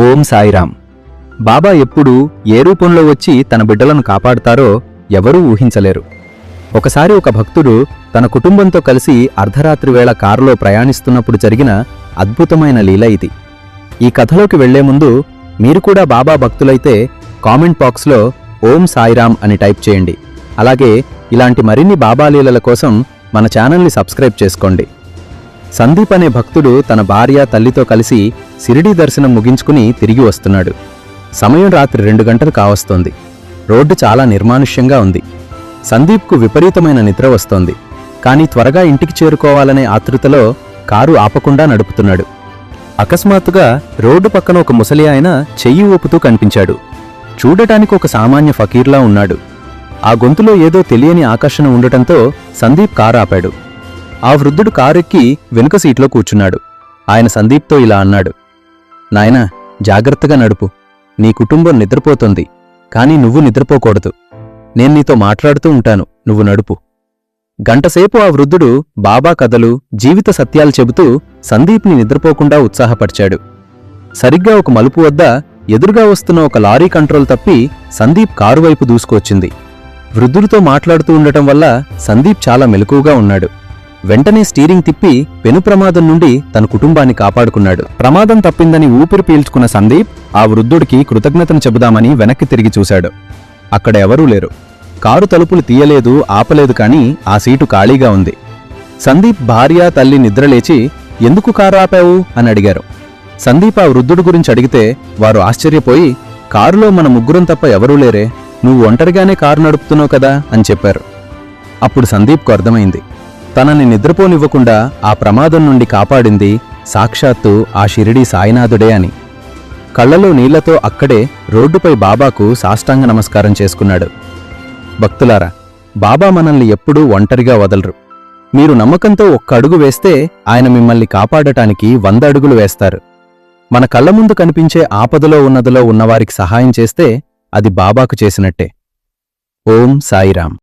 ఓం సాయిరాం. బాబా ఎప్పుడు ఏ రూపంలో వచ్చి తన బిడ్డలను కాపాడుతారో ఎవరూ ఊహించలేరు. ఒకసారి ఒక భక్తుడు తన కుటుంబంతో కలిసి అర్ధరాత్రి వేళ కారులో ప్రయాణిస్తున్నప్పుడు జరిగిన అద్భుతమైన లీల ఇది. ఈ కథలోకి వెళ్లే ముందు మీరు కూడా బాబా భక్తులైతే కామెంట్ బాక్స్లో ఓం సాయిరాం అని టైప్ చేయండి. అలాగే ఇలాంటి మరిన్ని బాబా లీలల కోసం మన ఛానల్ని సబ్స్క్రైబ్ చేసుకోండి. సందీప్ అనే భక్తుడు తన భార్య తల్లితో కలిసి షిరిడీ దర్శనం ముగించుకుని తిరిగి వస్తున్నాడు. సమయం రాత్రి 2 గంటలు కావస్తోంది. రోడ్డు చాలా నిర్మానుష్యంగా ఉంది. సందీప్కు విపరీతమైన నిద్ర వస్తోంది. కానీ త్వరగా ఇంటికి చేరుకోవాలనే ఆతృతలో కారు ఆపకుండా నడుపుతున్నాడు. అకస్మాత్తుగా రోడ్డు పక్కన ఒక ముసలి ఆయన చెయ్యి ఊపుతూ కనిపించాడు. చూడటానికి ఒక సామాన్య ఫకీర్లా ఉన్నాడు. ఆ గొంతులో ఏదో తెలియని ఆకర్షణ ఉండటంతో సందీప్ కారు ఆపాడు. ఆ వృద్ధుడు కారెక్కి వెనుక సీట్లో కూర్చున్నాడు. ఆయన సందీప్తో ఇలా అన్నాడు, నాయనా, జాగ్రత్తగా నడుపు. నీ కుటుంబం నిద్రపోతోంది, కానీ నువ్వు నిద్రపోకూడదు. నేను నీతో మాట్లాడుతూ ఉంటాను, నువ్వు నడుపు. గంటసేపు ఆ వృద్ధుడు బాబా కథలు, జీవిత సత్యాలు చెబుతూ సందీప్ని నిద్రపోకుండా ఉత్సాహపరిచాడు. సరిగ్గా ఒక మలుపు వద్ద ఎదురుగా వస్తున్న ఒక లారీ కంట్రోల్ తప్పి సందీప్ కారు వైపు దూసుకొచ్చింది. వృద్ధుడితో మాట్లాడుతూ ఉండటం వల్ల సందీప్ చాలా మెలకువగా ఉన్నాడు. వెంటనే స్టీరింగ్ తిప్పి పెను ప్రమాదం నుండి తన కుటుంబాన్ని కాపాడుకున్నాడు. ప్రమాదం తప్పిందని ఊపిరి పీల్చుకున్న సందీప్ ఆ వృద్ధుడికి కృతజ్ఞతను చెబుదామని వెనక్కి తిరిగి చూశాడు. అక్కడ ఎవరూ లేరు. కారు తలుపులు తీయలేదు, ఆపలేదు, కానీ ఆ సీటు ఖాళీగా ఉంది. సందీప్ భార్య తల్లి నిద్రలేచి ఎందుకు కారు ఆపావు అని అడిగారు. సందీప్ ఆ వృద్ధుడి గురించి అడిగితే వారు ఆశ్చర్యపోయి, కారులో మన ముగ్గురం తప్ప ఎవరూ లేరే, నువ్వు ఒంటరిగానే కారు నడుపుతున్నావు కదా అని చెప్పారు. అప్పుడు సందీప్కు అర్థమైంది, తనని నిద్రపోనివ్వకుండా ఆ ప్రమాదం నుండి కాపాడింది సాక్షాత్తు ఆ షిరిడీ సాయినాథుడే అని. కళ్లలో నీళ్లతో అక్కడే రోడ్డుపై బాబాకు సాష్టాంగ నమస్కారం చేసుకున్నాడు. భక్తులారా, బాబా మనల్ని ఎప్పుడూ ఒంటరిగా వదలరు. మీరు నమ్మకంతో ఒక్క అడుగు వేస్తే ఆయన మిమ్మల్ని కాపాడటానికి 100 అడుగులు వేస్తారు. మన కళ్ల ముందు కనిపించే ఆపదలో ఉన్నదిలో ఉన్నవారికి సహాయం చేస్తే అది బాబాకు చేసినట్టే. ఓం సాయిరాం.